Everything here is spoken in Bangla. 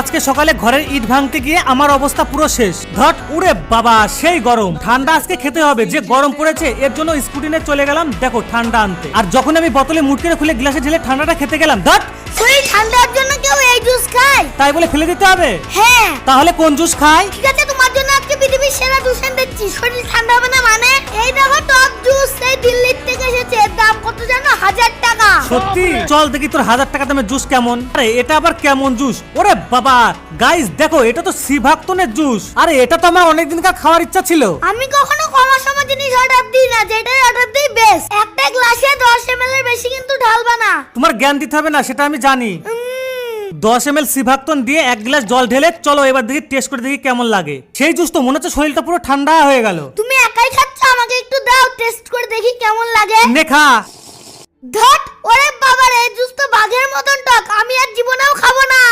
আজকে সকালে ঘরের ইট ভাঙতে গিয়ে আমার অবস্থা পুরো শেষ। ধট উড়ে বাবা সেই গরম, ঠান্ডা আজকে খেতে হবে, যে গরম পড়েছে এর জন্য স্কুটি নিয়ে চলে গেলাম দেখো ঠান্ডা আনতে। আর যখন আমি বোতলে মুটকে খুলে গ্লাসে ঢেলে ঠান্ডাটা খেতে গেলাম, ধট শরীর ঠান্ডার জন্য কেউ এই জুস খায়? তাই বলে ফেলে দিতে হবে? হ্যাঁ। তাহলে কোন জুস খাই? ঠিক আছে, তোমার জন্য আজকে পৃথিবীর সেরা জুস এনে দিচ্ছি। শরীর ঠান্ডা হবে না মানে? এই দেখো টপ জুস, এই দিল্লি থেকে এসেছে। এর দাম কত জানো? 1000 টাকা। সত্যি? চল দেখি তোর 1000 টাকা দামের জুস কেমন। আরে এটা আবার কেমন জুস? ওরে বাবা গাইস দেখো, এটা তো সিভাক্তনের জুস। আরে এটা তো আমার অনেকদিনকার খাওয়ার ইচ্ছা ছিল। আমি কখনো কম সময় জিনিস অর্ডার দিই না, যেটাই অর্ডার দিই বেশ। একটা গ্লাসে 10 ml এর বেশি কিন্তু ঢালবা না। তোমার জ্ঞান দিতে হবে না, সেটা আমি জানি। 10 ml সিভাক্তন দিয়ে 1 গ্লাস জল ঢেলে চলো এবার দেখি টেস্ট করে দেখি কেমন লাগে। সেই জুস তো মনে হচ্ছে শরীরটা পুরো ঠান্ডা হয়ে গেল। তুমি একাই খাচ্ছ, আমাকে একটু দাও, টেস্ট করে দেখি কেমন লাগে। নে খা। ধট ওরে বাবা রে, জুস তো বাঘের মতন টক, আমি আর জীবনেও খাবো না।